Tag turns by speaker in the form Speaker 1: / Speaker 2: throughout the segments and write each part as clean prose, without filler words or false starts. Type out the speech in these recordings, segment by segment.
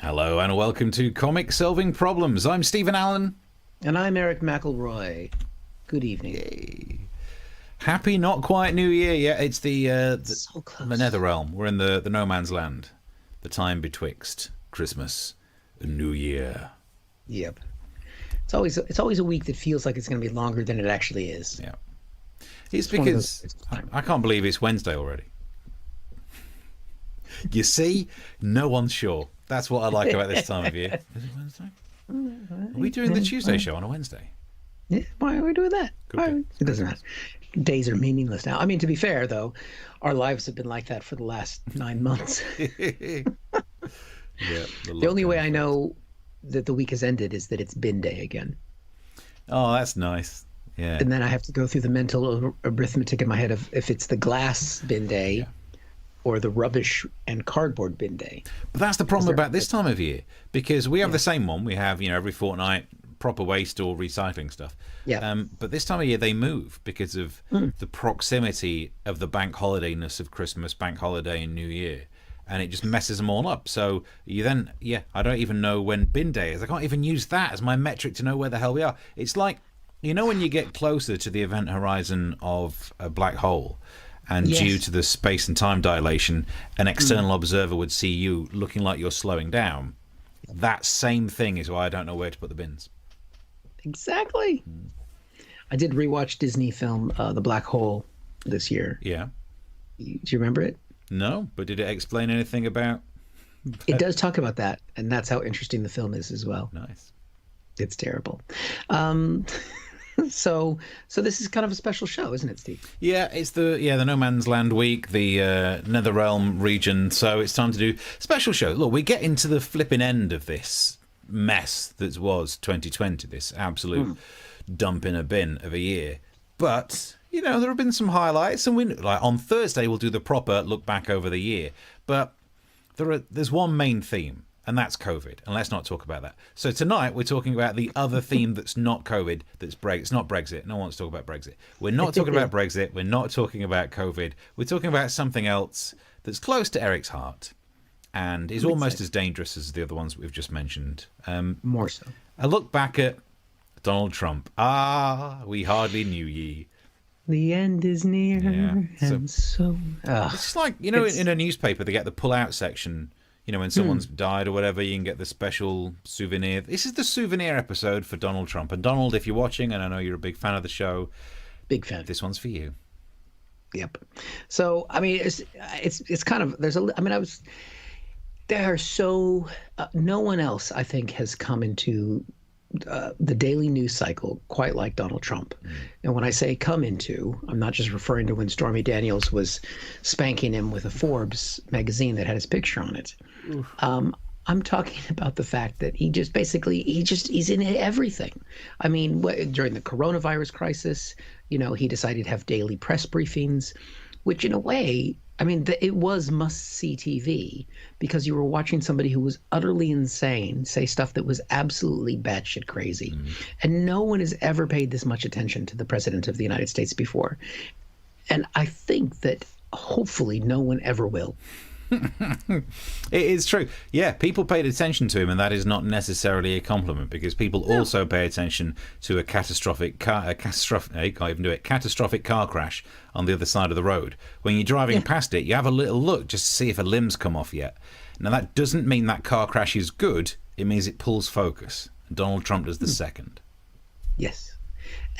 Speaker 1: Hello and welcome to Comic Solving Problems. I'm Stephen Allen.
Speaker 2: And I'm Eric McElroy. Good evening.
Speaker 1: Yay. Happy not quite New Year yet. It's the
Speaker 2: So close.
Speaker 1: the Netherrealm. We're in the no man's land. The time betwixt Christmas and New Year.
Speaker 2: Yep. It's always a week that feels like it's going to be longer than it actually is.
Speaker 1: Yeah. It's because I can't believe it's Wednesday already. You see, no one's sure. That's what I like about this time of year. Is it Wednesday? Are we doing the Tuesday show on a Wednesday?
Speaker 2: Yeah, why are we doing that? It doesn't matter. Days are meaningless now. I mean, to be fair, though, our lives have been like that for the last 9 months.
Speaker 1: Yeah,
Speaker 2: the only way I know that the week has ended is that it's bin day again.
Speaker 1: Oh, that's nice. Yeah.
Speaker 2: And then I have to go through the mental arithmetic in my head of if it's the glass bin day or the rubbish and cardboard bin day.
Speaker 1: But that's the problem about this time of year, because we have the same one. We have, every fortnight, proper waste or recycling stuff.
Speaker 2: Yeah.
Speaker 1: But this time of year they move because of the proximity of the bank holidayness of Christmas, bank holiday and New Year. And it just messes them all up. So you then, I don't even know when bin day is. I can't even use that as my metric to know where the hell we are. It's like, when you get closer to the event horizon of a black hole, and due to the space and time dilation, an external observer would see you looking like you're slowing down. That same thing is why I don't know where to put the bins.
Speaker 2: Exactly. I did rewatch Disney film The Black Hole this year.
Speaker 1: Yeah.
Speaker 2: Do you remember it?
Speaker 1: No, but did it explain anything about...
Speaker 2: It does talk about that, and that's how interesting the film is as well.
Speaker 1: Nice.
Speaker 2: It's terrible. So this is kind of a special show, isn't it, Steve?
Speaker 1: Yeah, it's the No Man's Land week, the Netherrealm region. So it's time to do special show. Look, we get into the flipping end of this mess that was 2020, this absolute dump in a bin of a year. But there have been some highlights, and on Thursday we'll do the proper look back over the year. But there's one main theme. And that's COVID. And let's not talk about that. So tonight we're talking about the other theme that's not COVID, it's not Brexit. No one wants to talk about Brexit. We're not talking about Brexit. We're not talking about COVID. We're talking about something else that's close to Eric's heart and is almost as dangerous as the other ones we've just mentioned.
Speaker 2: More so.
Speaker 1: A look back at Donald Trump. We hardly knew ye.
Speaker 2: The end is near, and so...
Speaker 1: It's just like, in a newspaper, they get the pull-out section. When someone's died or whatever, you can get the special souvenir. This is the souvenir episode for Donald Trump. And Donald, if you're watching, and I know you're a big fan of the show,
Speaker 2: big fan.
Speaker 1: This one's for you.
Speaker 2: Yep. So I mean, it's kind of no one else I think has come into the daily news cycle quite like Donald Trump. And when I say come into, I'm not just referring to when Stormy Daniels was spanking him with a Forbes magazine that had his picture on it. I'm talking about the fact that he's in everything. I mean, during the coronavirus crisis, he decided to have daily press briefings, which in a way, it was must-see TV because you were watching somebody who was utterly insane say stuff that was absolutely batshit crazy. And no one has ever paid this much attention to the president of the United States before. And I think that hopefully no one ever will.
Speaker 1: It is true. Yeah, people paid attention to him, and that is not necessarily a compliment because people also pay attention to a catastrophic car crash on the other side of the road. When you're driving past it, you have a little look just to see if a limb's come off yet. Now, that doesn't mean that car crash is good. It means it pulls focus. Donald Trump does the second.
Speaker 2: Yes.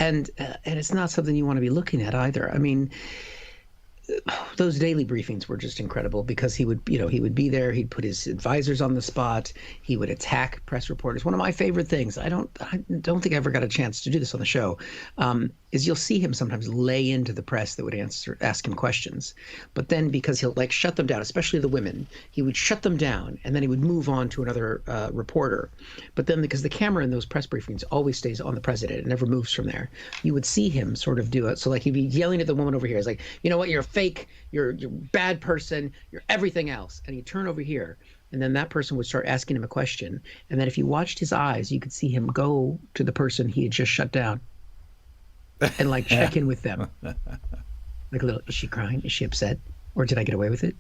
Speaker 2: And it's not something you want to be looking at either. I mean, those daily briefings were just incredible because he would be there. He'd put his advisors on the spot. He would attack press reporters. One of my favorite things, I don't think I ever got a chance to do this on the show, is you'll see him sometimes lay into the press that would ask him questions. But then because he'll shut them down, especially the women, he would shut them down and then he would move on to another reporter. But then because the camera in those press briefings always stays on the president, it never moves from there, you would see him sort of do it. So he'd be yelling at the woman over here. He's like, you know what, you're fake, you're a bad person, you're everything else. And he'd turn over here, and then that person would start asking him a question. And then if you watched his eyes, you could see him go to the person he had just shut down and check in with them. Like a little, is she crying? Is she upset? Or did I get away with it?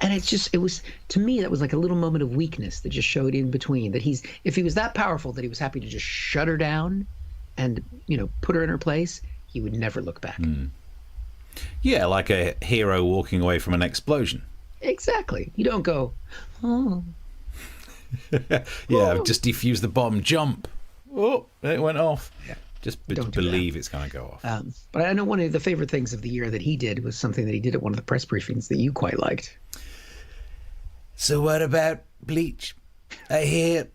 Speaker 2: And it was, to me, that was like a little moment of weakness that just showed in between that if he was that powerful that he was happy to just shut her down and, put her in her place, he would never look back.
Speaker 1: Yeah, like a hero walking away from an explosion.
Speaker 2: Exactly. You don't go, oh.
Speaker 1: Yeah, just defuse the bomb, jump. Oh, it went off.
Speaker 2: Yeah.
Speaker 1: Just believe it's going to go off.
Speaker 2: But I know one of the favorite things of the year that he did was something that he did at one of the press briefings that you quite liked.
Speaker 1: So what about bleach? I hear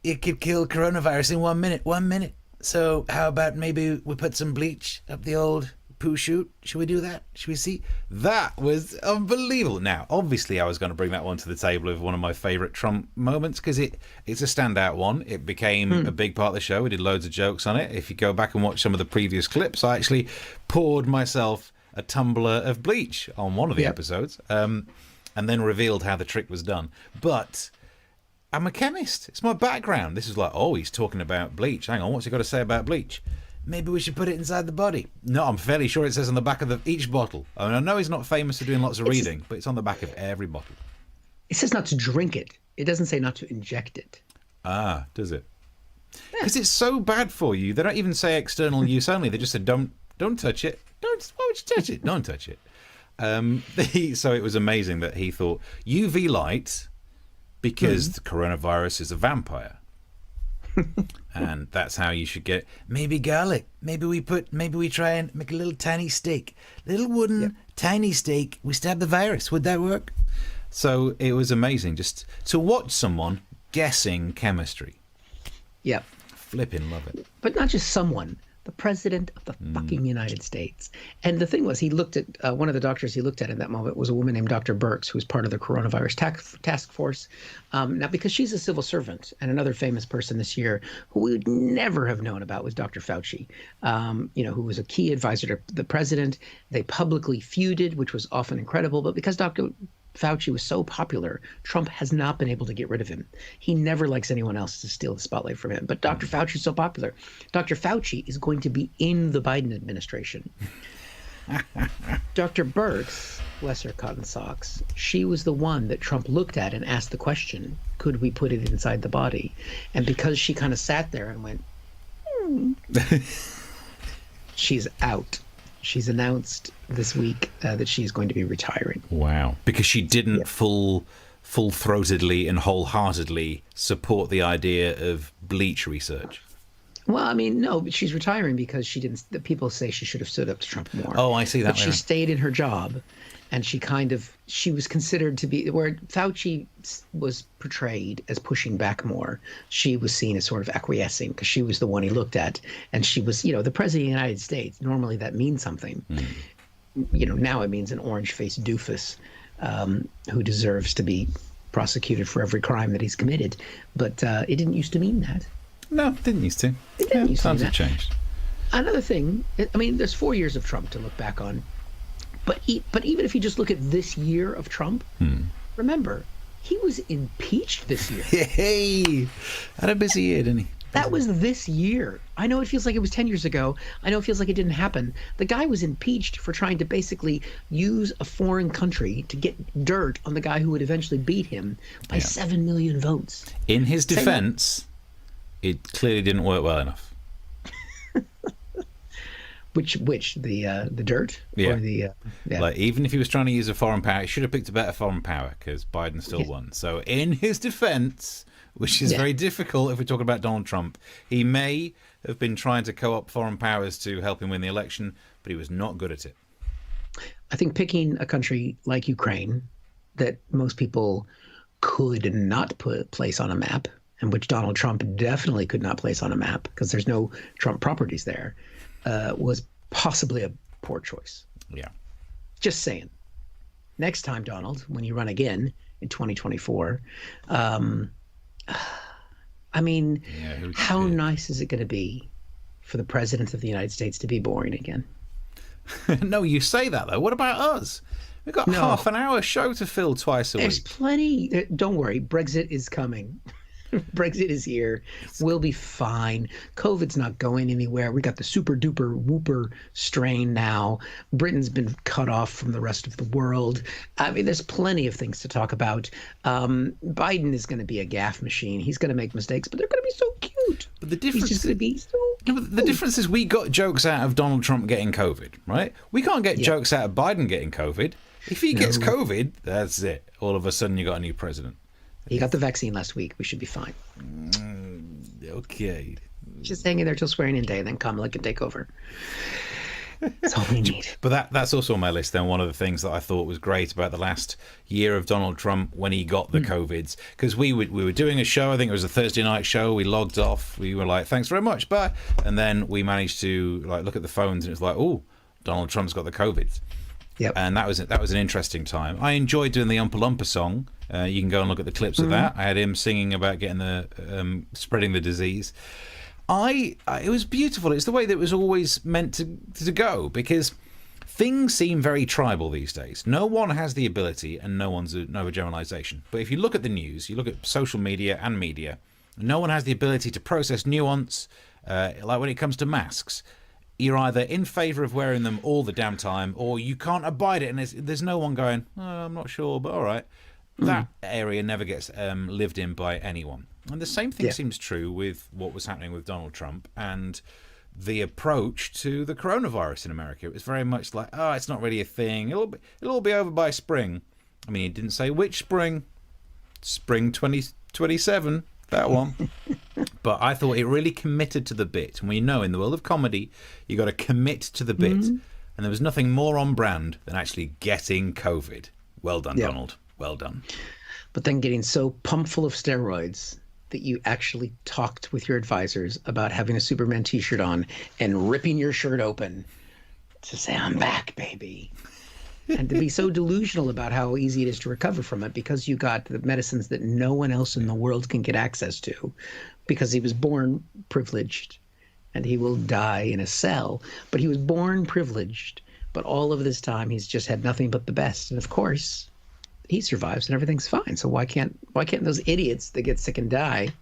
Speaker 1: it could kill coronavirus in 1 minute. 1 minute. So how about maybe we put some bleach up the old poo shoot? Should we do that? Should we see? That was unbelievable. Now, obviously, I was going to bring that one to the table of one of my favourite Trump moments because it's a standout one. It became a big part of the show. We did loads of jokes on it. If you go back and watch some of the previous clips, I actually poured myself a tumbler of bleach on one of the episodes and then revealed how the trick was done. But I'm a chemist. It's my background. This is like, oh, he's talking about bleach. Hang on, what's he got to say about bleach? Maybe we should put it inside the body. No, I'm fairly sure it says on the back of each bottle. I mean, I know he's not famous for doing lots of reading, but it's on the back of every bottle.
Speaker 2: It says not to drink it. It doesn't say not to inject it.
Speaker 1: Ah, does it? Because it's so bad for you. They don't even say external use only. They just say don't touch it. Why would you touch it? Don't touch it. So it was amazing that he thought UV light because the coronavirus is a vampire. And that's how you should get maybe garlic. Maybe we try and make a little tiny steak, little wooden tiny steak. We stab the virus. Would that work? So it was amazing just to watch someone guessing chemistry.
Speaker 2: Yep.
Speaker 1: Flipping love it.
Speaker 2: But not just someone. The president of the fucking United States. And the thing was, he looked at one of the doctors he looked at in that moment was a woman named Dr. Birx, who was part of the coronavirus task force. Now, because she's a civil servant, and another famous person this year who we would never have known about was Dr. Fauci, who was a key advisor to the president. They publicly feuded, which was often incredible. But because Dr. Fauci was so popular, Trump has not been able to get rid of him. He never likes anyone else to steal the spotlight from him. But Dr. Fauci is so popular. Dr. Fauci is going to be in the Biden administration. Dr. Birx, bless her cotton socks, she was the one that Trump looked at and asked the question, could we put it inside the body? And because she kind of sat there and went, she's out. She's announced this week that she's going to be retiring.
Speaker 1: Wow. Because she didn't full-throatedly and wholeheartedly support the idea of bleach research.
Speaker 2: Well, I mean, no, but she's retiring because she didn't. The people say she should have stood up to Trump more.
Speaker 1: Oh, I see that.
Speaker 2: But she stayed in her job, and she was considered to be where Fauci was portrayed as pushing back more. She was seen as sort of acquiescing because she was the one he looked at, and she was, the president of the United States. Normally, that means something. Now it means an orange-faced doofus who deserves to be prosecuted for every crime that he's committed. But it didn't used to mean that.
Speaker 1: No, it didn't used to.
Speaker 2: It didn't used to mean that.
Speaker 1: Times have changed.
Speaker 2: Another thing, I mean, there's 4 years of Trump to look back on. But even if you just look at this year of Trump, remember, he was impeached this year.
Speaker 1: Hey, had a busy year, didn't he?
Speaker 2: That was this year. I know it feels like it was 10 years ago. I know it feels like it didn't happen. The guy was impeached for trying to basically use a foreign country to get dirt on the guy who would eventually beat him by 7 million votes.
Speaker 1: In his defense, it clearly didn't work well enough.
Speaker 2: Which the dirt?
Speaker 1: Yeah.
Speaker 2: Or the,
Speaker 1: Like, even if he was trying to use a foreign power, he should have picked a better foreign power because Biden still won. So in his defense, which is very difficult if we're talking about Donald Trump, he may have been trying to co-opt foreign powers to help him win the election, but he was not good at it.
Speaker 2: I think picking a country like Ukraine that most people could not place on a map, and which Donald Trump definitely could not place on a map because there's no Trump properties there, was possibly a poor choice.
Speaker 1: Yeah.
Speaker 2: Just saying. Next time, Donald, when you run again in 2024, I mean, how nice is it going to be for the president of the United States to be boring again?
Speaker 1: No, you say that, though. What about us? We've got half an hour show to fill twice a week.
Speaker 2: There's plenty. Don't worry. Brexit is coming. Brexit is here. We'll be fine. COVID's not going anywhere. We got the super duper whooper strain now. Britain's been cut off from the rest of the world. I mean, there's plenty of things to talk about. Biden is going to be a gaffe machine. He's going to make mistakes, but they're going to be so cute.
Speaker 1: But the difference
Speaker 2: He's just going to be so
Speaker 1: No, but the difference is we got jokes out of Donald Trump getting COVID, right? We can't get jokes out of Biden getting COVID. If he gets COVID, that's it. All of a sudden, you got a new president.
Speaker 2: He got the vaccine last week. We should be fine.
Speaker 1: Okay.
Speaker 2: Just hang in there till swearing in day, and then Kamala can take over. That's all we need.
Speaker 1: But that's also on my list then. One of the things that I thought was great about the last year of Donald Trump when he got the COVIDs, because we were doing a show, I think it was a Thursday night show, we logged off, we were like, thanks very much, bye. And then we managed to like look at the phones and it was like, oh, Donald Trump's got the COVIDs.
Speaker 2: Yep.
Speaker 1: And that was an interesting time. I enjoyed doing the Oompa Loompa song. You can go and look at the clips of that. I had him singing about getting the spreading the disease. It was beautiful. It's the way that it was always meant to go, because things seem very tribal these days. No one has the ability, and no one's no overgeneralization. But if you look at the news, you look at social media and media, no one has the ability to process nuance. Like when it comes to masks, you're either in favour of wearing them all the damn time, or you can't abide it, and there's no one going, oh, I'm not sure, but all right. That area never gets lived in by anyone. And the same thing seems true with what was happening with Donald Trump and the approach to the coronavirus in America. It was very much like, oh, it's not really a thing. It'll all be over by spring. I mean, he didn't say which spring. Spring 2027, that one. But I thought it really committed to the bit. And we know in the world of comedy, you got to commit to the bit. And there was nothing more on brand than actually getting COVID. Well done, Donald. Well done.
Speaker 2: But then getting so pumped full of steroids that you actually talked with your advisors about having a Superman t-shirt on and ripping your shirt open to say, I'm back, baby. And to be so delusional about how easy it is to recover from it because you got the medicines that no one else in the world can get access to because he was born privileged and he will die in a cell. But he was born privileged. But all of this time, he's just had nothing but the best. And of course, he survives and everything's fine. So why can't those idiots that get sick and die?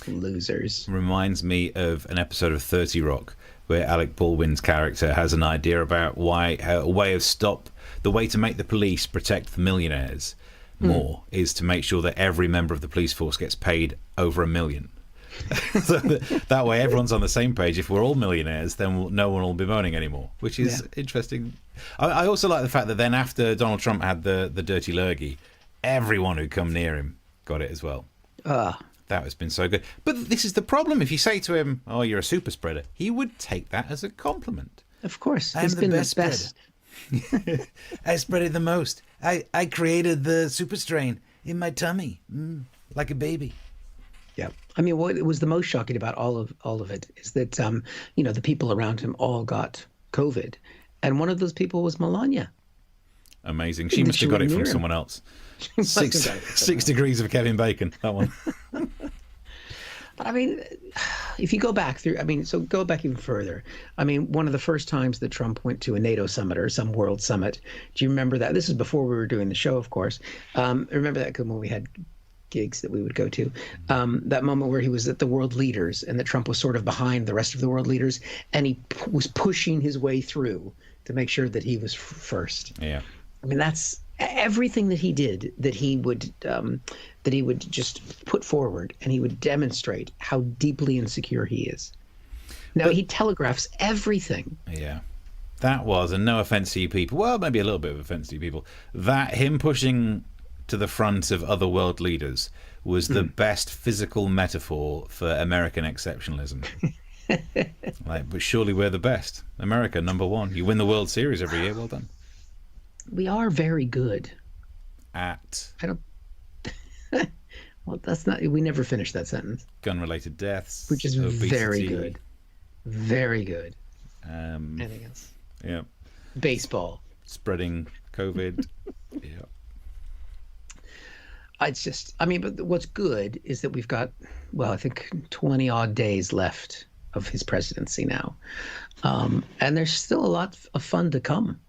Speaker 2: Losers.
Speaker 1: Reminds me of an episode of 30 Rock where Alec Baldwin's character has an idea about the way to make the police protect the millionaires more is to make sure that every member of the police force gets paid over $1 million. So that way everyone's on the same page. If we're all millionaires, then no one will be moaning anymore, which is interesting. I also like the fact that then after Donald Trump had the dirty lurgy, everyone who'd come near him got it as well. That has been so good. But this is the problem. If you say to him, oh, you're a super spreader, he would take that as a compliment.
Speaker 2: Of course.
Speaker 1: I'm the best spreader. I spread it the most. I created the super strain in my tummy, like a baby.
Speaker 2: Yeah. I mean, what was the most shocking about all of it is that, the people around him all got COVID. And one of those people was Melania.
Speaker 1: Amazing. She must have got it from someone else. 6 degrees of Kevin Bacon, that one.
Speaker 2: But I mean, if you go back go back even further. I mean, one of the first times that Trump went to a NATO summit or some world summit, do you remember that? This is before we were doing the show, of course. I remember that when we had gigs that we would go to, that moment where he was at the world leaders and that Trump was sort of behind the rest of the world leaders and he was pushing his way through to make sure that he was first.
Speaker 1: Yeah.
Speaker 2: I mean, that's everything that he did, that he would just put forward and he would demonstrate how deeply insecure he is. Now, he telegraphs everything.
Speaker 1: Yeah. That was, and no offense to you people, well, maybe a little bit of offense to you people, that him pushing to the front of other world leaders was the best physical metaphor for American exceptionalism. But surely we're the best. America, number one. You win the World Series every year. Well done.
Speaker 2: We are very good
Speaker 1: at.
Speaker 2: I don't. Well, that's not. We never finished that sentence.
Speaker 1: Gun-related deaths,
Speaker 2: which is
Speaker 1: obesity.
Speaker 2: very good. Very good.
Speaker 1: Anything
Speaker 2: else?
Speaker 1: Yeah.
Speaker 2: Baseball.
Speaker 1: Spreading COVID. Yeah.
Speaker 2: It's just. I mean, but what's good is that we've got, I think 20 odd days left of his presidency now, and there's still a lot of fun to come.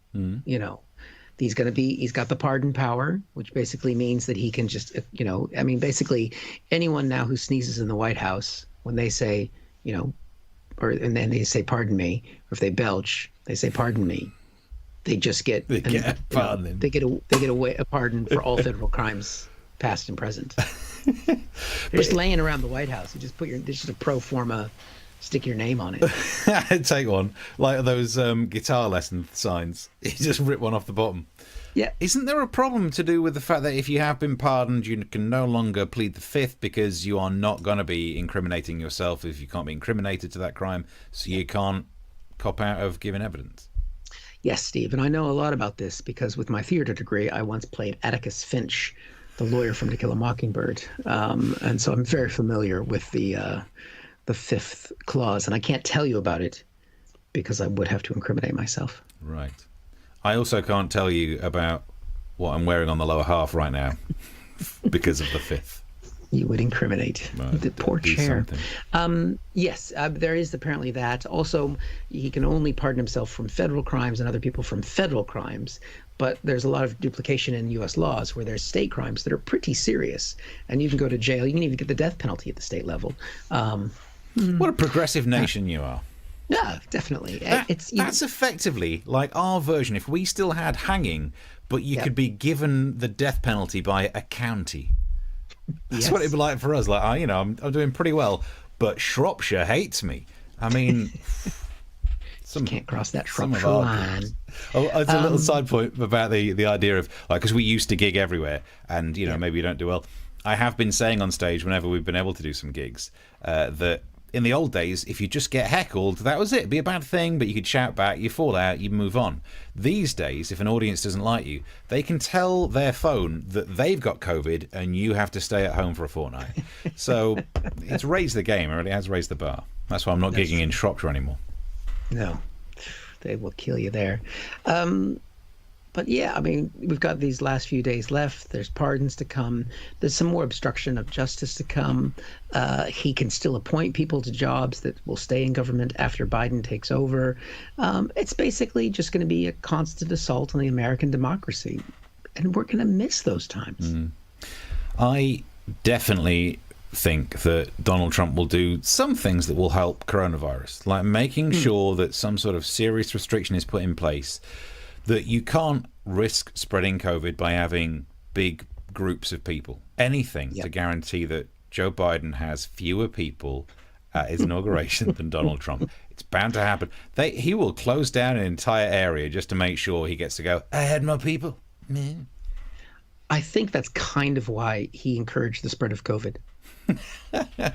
Speaker 2: He's got the pardon power, which basically means that he can just, basically anyone now who sneezes in the White House, when they say, and then they say, pardon me, or if they belch, they say, pardon me. They just get
Speaker 1: They get a pardon.
Speaker 2: They get a pardon for all federal crimes, past and present. They're just laying around the White House. You just there's just a pro forma, stick your name on it.
Speaker 1: Take one, like those guitar lesson signs. You just rip one off the bottom.
Speaker 2: Yeah.
Speaker 1: Isn't there a problem to do with the fact that if you have been pardoned, you can no longer plead the fifth because you are not going to be incriminating yourself if you can't be incriminated to that crime, so you can't cop out of giving evidence?
Speaker 2: Yes, Steve, and I know a lot about this because with my theater degree, I once played Atticus Finch, the lawyer from To Kill a Mockingbird, and so I'm very familiar with the fifth clause, and I can't tell you about it because I would have to incriminate myself.
Speaker 1: Right. I also can't tell you about what I'm wearing on the lower half right now because of the fifth.
Speaker 2: You would incriminate the poor chair. Yes, there is apparently that. Also, he can only pardon himself from federal crimes and other people from federal crimes. But there's a lot of duplication in U.S. laws where there's state crimes that are pretty serious, and you can go to jail. You can even get the death penalty at the state level.
Speaker 1: What a progressive nation you are.
Speaker 2: Yeah, definitely.
Speaker 1: That's effectively like our version. If we still had hanging, but you could be given the death penalty by a county. That's what it'd be like for us. Like, I'm doing pretty well, but Shropshire hates me. I mean,
Speaker 2: you can't cross that Shropshire line.
Speaker 1: Oh, it's a little side point about the idea of, like, because we used to gig everywhere, and maybe you don't do well. I have been saying on stage whenever we've been able to do some gigs that in the old days, if you just get heckled, that was it. It'd be a bad thing, but you could shout back, you fall out, you move on. These days, if an audience doesn't like you, they can tell their phone that they've got COVID and you have to stay at home for a fortnight. So it's raised the game, it really has raised the bar. That's why I'm not gigging in Shropshire anymore.
Speaker 2: No, they will kill you there. But yeah, I mean, we've got these last few days left. There's pardons to come. There's some more obstruction of justice to come. He can still appoint people to jobs that will stay in government after Biden takes over. It's basically just going to be a constant assault on the American democracy. And we're going to miss those times.
Speaker 1: I definitely think that Donald Trump will do some things that will help coronavirus, like making sure that some sort of serious restriction is put in place, that you can't risk spreading COVID by having big groups of people. Anything to guarantee that Joe Biden has fewer people at his inauguration than Donald Trump. It's bound to happen. He will close down an entire area just to make sure he gets to go, I had more people.
Speaker 2: I think that's kind of why he encouraged the spread of COVID.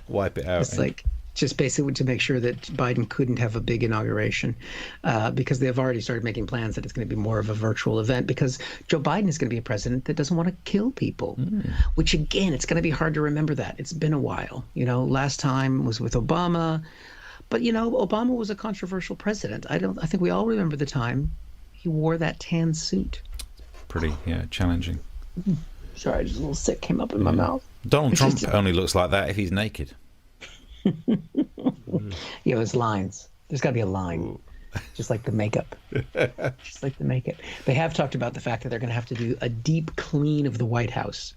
Speaker 1: Wipe it out.
Speaker 2: It's like just basically to make sure that Biden couldn't have a big inauguration, because they've already started making plans that it's going to be more of a virtual event because Joe Biden is going to be a president that doesn't want to kill people, which again, it's going to be hard to remember that. It's been a while. Last time was with Obama, but Obama was a controversial president. I think we all remember the time he wore that tan suit.
Speaker 1: Pretty, challenging.
Speaker 2: Sorry, just a little sick came up in my mouth.
Speaker 1: Donald Trump only looks like that if he's naked.
Speaker 2: His lines. There's got to be a line, just like the makeup. Just like the makeup. They have talked about the fact that they're going to have to do a deep clean of the White House.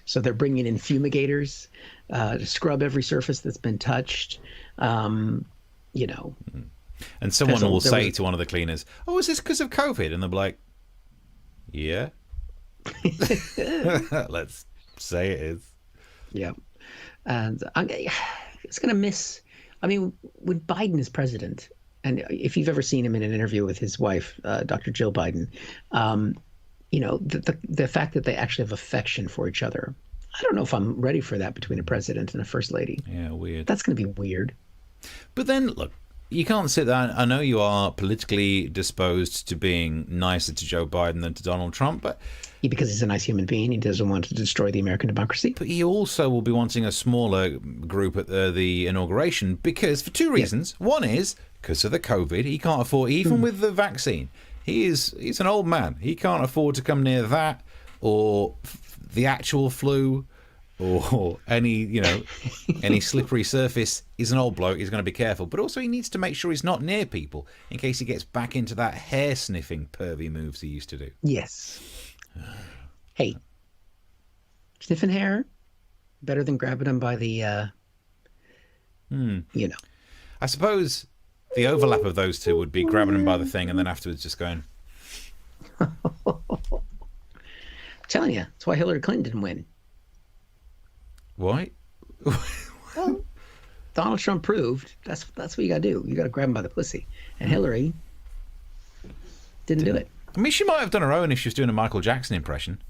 Speaker 2: So they're bringing in fumigators to scrub every surface that's been touched.
Speaker 1: And someone will say to one of the cleaners, "Oh, is this because of COVID?" And they'll be like, "Yeah." Let's say it is.
Speaker 2: Yeah. And it's going to miss. I mean, when Biden is president, and if you've ever seen him in an interview with his wife, Dr. Jill Biden, the fact that they actually have affection for each other. I don't know if I'm ready for that between a president and a first lady.
Speaker 1: Yeah, weird.
Speaker 2: That's going to be weird.
Speaker 1: But then, look, you can't sit there. I know you are politically disposed to being nicer to Joe Biden than to Donald Trump, but
Speaker 2: because he's a nice human being, he doesn't want to destroy the American democracy.
Speaker 1: But he also will be wanting a smaller group at the inauguration because for two reasons. Yeah. One is because of the COVID. He can't afford, even with the vaccine, he's an old man. He can't afford to come near that or the actual flu or any slippery surface, he's an old bloke, he's going to be careful. But also he needs to make sure he's not near people in case he gets back into that hair-sniffing pervy moves he used to do.
Speaker 2: Yes. Hey, sniffing hair, better than grabbing him by the,
Speaker 1: I suppose the overlap of those two would be grabbing him by the thing and then afterwards just going...
Speaker 2: I'm telling you, that's why Hillary Clinton didn't win.
Speaker 1: Why?
Speaker 2: Well, Donald Trump proved that's what you got to do. You got to grab him by the pussy. And Hillary didn't do it.
Speaker 1: I mean, she might have done her own if she was doing a Michael Jackson impression.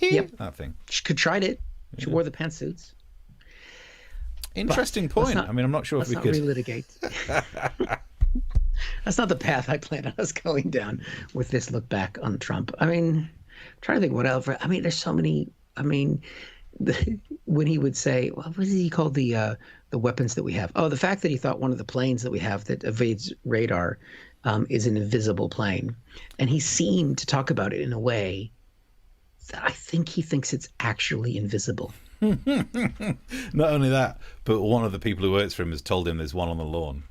Speaker 2: Yep.
Speaker 1: That thing.
Speaker 2: She could tried it. She wore the pantsuits.
Speaker 1: Interesting point. I mean, I'm not sure if we could
Speaker 2: relitigate. That's not the path I planned on us going down with this look back on Trump. I mean, I'm trying to think what else. I mean, there's so many. I mean, when he would say, what was he called the weapons that we have? Oh, the fact that he thought one of the planes that we have that evades radar is an invisible plane, and he seemed to talk about it in a way that I think he thinks it's actually invisible.
Speaker 1: Not only that, but one of the people who works for him has told him there's one on the lawn.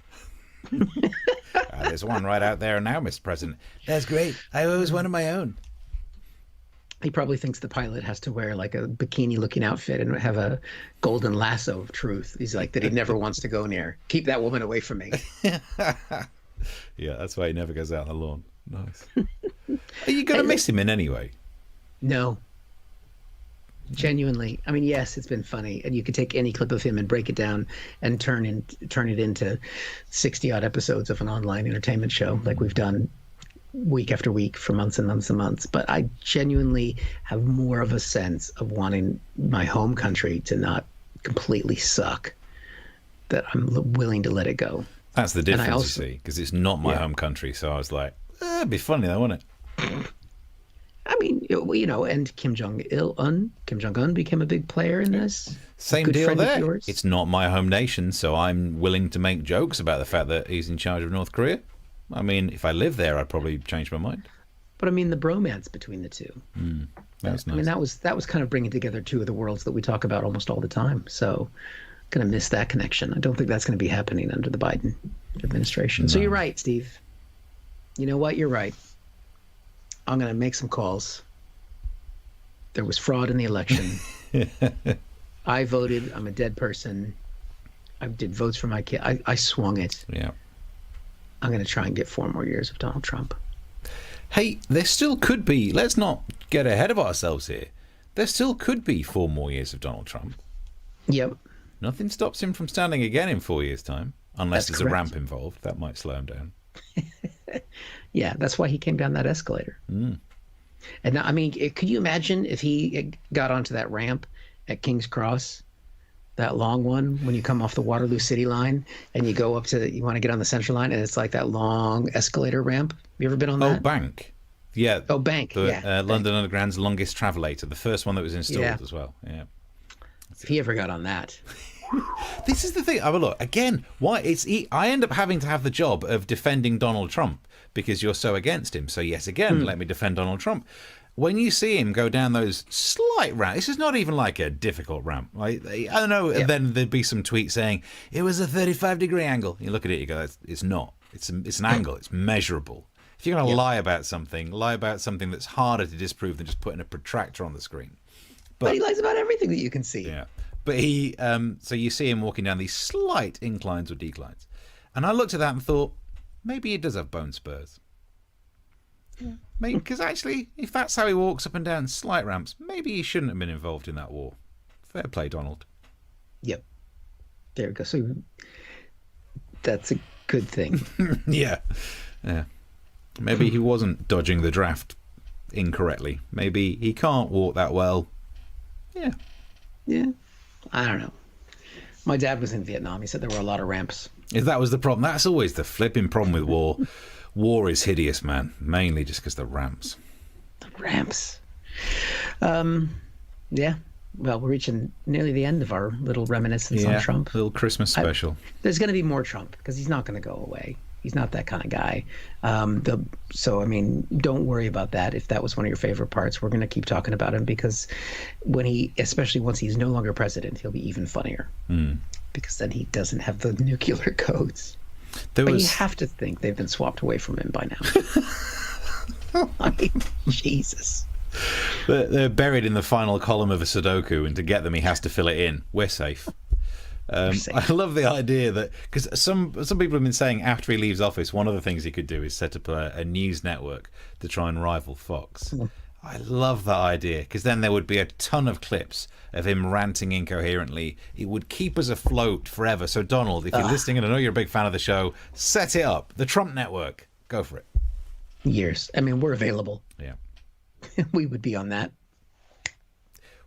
Speaker 1: There's one right out there now, Mr. President. That's great. I always wanted my own.
Speaker 2: He probably thinks the pilot has to wear like a bikini-looking outfit and have a golden lasso of truth. He's like that he never wants to go near. Keep that woman away from me.
Speaker 1: Yeah, that's why he never goes out on the lawn. Nice. Are you going to miss him in any way?
Speaker 2: No. Genuinely. I mean, yes, it's been funny, and you could take any clip of him and break it down and turn it into 60-odd episodes of an online entertainment show like we've done week after week for months and months and months. But I genuinely have more of a sense of wanting my home country to not completely suck, that I'm willing to let it go.
Speaker 1: That's the difference, also, you see, because it's not my home country. So I was like, it'd be funny though, wouldn't it?
Speaker 2: I mean, and Kim Jong-un became a big player in this.
Speaker 1: Same deal there. It's not my home nation, so I'm willing to make jokes about the fact that he's in charge of North Korea. I mean, if I lived there, I'd probably change my mind.
Speaker 2: But I mean, the bromance between the two.
Speaker 1: That's nice.
Speaker 2: I mean, that was kind of bringing together two of the worlds that we talk about almost all the time. So, going to miss that connection. I don't think that's going to be happening under the Biden administration. No. So you're right, Steve. You know what? You're right. I'm going to make some calls. There was fraud in the election. I voted. I'm a dead person. I did votes for my kid. I swung it.
Speaker 1: Yeah.
Speaker 2: I'm going to try and get 4 more years of Donald Trump.
Speaker 1: Hey, there still could be, let's not get ahead of ourselves here. There still could be 4 more years of Donald Trump.
Speaker 2: Yep.
Speaker 1: Nothing stops him from standing again in 4 years' time, unless there's a ramp involved. That might slow him down.
Speaker 2: Yeah, that's why he came down that escalator. And I mean, could you imagine if he got onto that ramp at King's Cross, that long one, when you come off the Waterloo City line and you go up to, you want to get on the Central line, and it's like that long escalator ramp. Have you ever been on that?
Speaker 1: Oh, Bank. Yeah.
Speaker 2: Oh, Bank.
Speaker 1: London Underground's longest travelator, the first one that was installed as well. Yeah.
Speaker 2: If he ever got on that.
Speaker 1: This is the thing. I mean, look, again, I end up having to have the job of defending Donald Trump because you're so against him. So, yes, again, let me defend Donald Trump. When you see him go down those slight ramps, this is not even like a difficult ramp. I don't know. Yeah. And then there'd be some tweet saying it was a 35-degree angle. You look at it, you go, it's not. It's an angle. It's measurable. If you're going to lie about something that's harder to disprove than just putting a protractor on the screen.
Speaker 2: But he lies about everything that you can see.
Speaker 1: Yeah. But he, so you see him walking down these slight inclines or declines. And I looked at that and thought, maybe he does have bone spurs. Yeah. Maybe, because actually, if that's how he walks up and down slight ramps, maybe he shouldn't have been involved in that war. Fair play, Donald.
Speaker 2: Yep. There we go. So that's a good thing.
Speaker 1: Yeah. Maybe he wasn't dodging the draft incorrectly. Maybe he can't walk that well. Yeah.
Speaker 2: I don't know. My dad was in Vietnam. He said there were a lot of ramps.
Speaker 1: If that was the problem, that's always the flipping problem with war. War is hideous, man. Mainly just because the ramps.
Speaker 2: The ramps. Yeah. Well, we're reaching nearly the end of our little reminiscence on Trump.
Speaker 1: Little Christmas special.
Speaker 2: There's going to be more Trump because he's not going to go away. He's not that kind of guy. So I mean, don't worry about that. If that was one of your favorite parts, we're going to keep talking about him, because especially once he's no longer president, he'll be even funnier. Because then he doesn't have the nuclear codes. But you have to think they've been swapped away from him by now. I mean, Jesus.
Speaker 1: They're buried in the final column of a Sudoku, and to get them, he has to fill it in. We're safe. I love the idea that, because some people have been saying after he leaves office, one of the things he could do is set up a news network to try and rival Fox. I love that idea, because then there would be a ton of clips of him ranting incoherently. It would keep us afloat forever. So Donald, if you're listening, and I know you're a big fan of the show, set it up. The Trump Network. Go for it.
Speaker 2: Years. I mean, we're available.
Speaker 1: Yeah.
Speaker 2: We would be on that.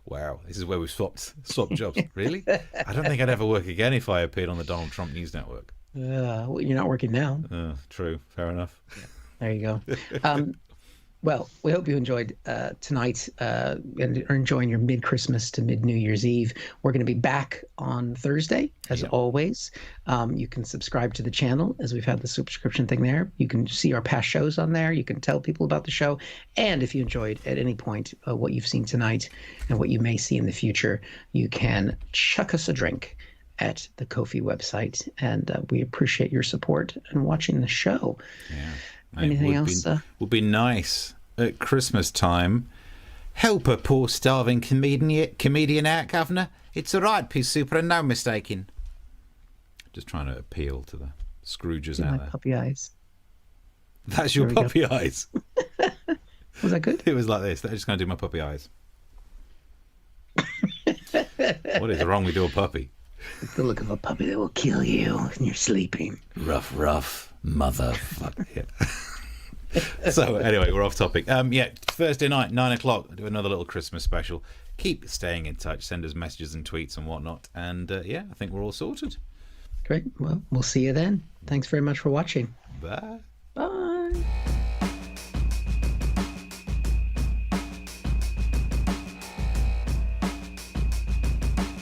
Speaker 1: Wow, this is where we've swapped jobs. Really? I don't think I'd ever work again if I appeared on the Donald Trump News Network.
Speaker 2: Well, you're not working now.
Speaker 1: True. Fair enough.
Speaker 2: Yeah, there you go. Well, we hope you enjoyed tonight and are enjoying your mid-Christmas to mid-New Year's Eve. We're going to be back on Thursday, as always. You can subscribe to the channel, as we've had the subscription thing there. You can see our past shows on there. You can tell people about the show. And if you enjoyed at any point what you've seen tonight and what you may see in the future, you can chuck us a drink at the Ko-fi website. And we appreciate your support and watching the show.
Speaker 1: Yeah.
Speaker 2: Anything else?
Speaker 1: Would be nice at Christmas time. Help a poor starving comedian out, Governor. It's all right, Peace Super, and no mistaking. Just trying to appeal to the Scrooges out there.
Speaker 2: Puppy eyes.
Speaker 1: That's your puppy eyes.
Speaker 2: Was that good?
Speaker 1: It was like this. I'm just going to do my puppy eyes. What is wrong with your puppy?
Speaker 2: It's the look of a puppy that will kill you when you're sleeping.
Speaker 1: Rough motherfucker. Yeah. So anyway, we're off topic. Thursday night, 9:00. I'll do another little Christmas special. Keep staying in touch. Send us messages and tweets and whatnot. And I think we're all sorted.
Speaker 2: Great. Well, we'll see you then. Thanks very much for watching.
Speaker 1: Bye.
Speaker 2: Bye.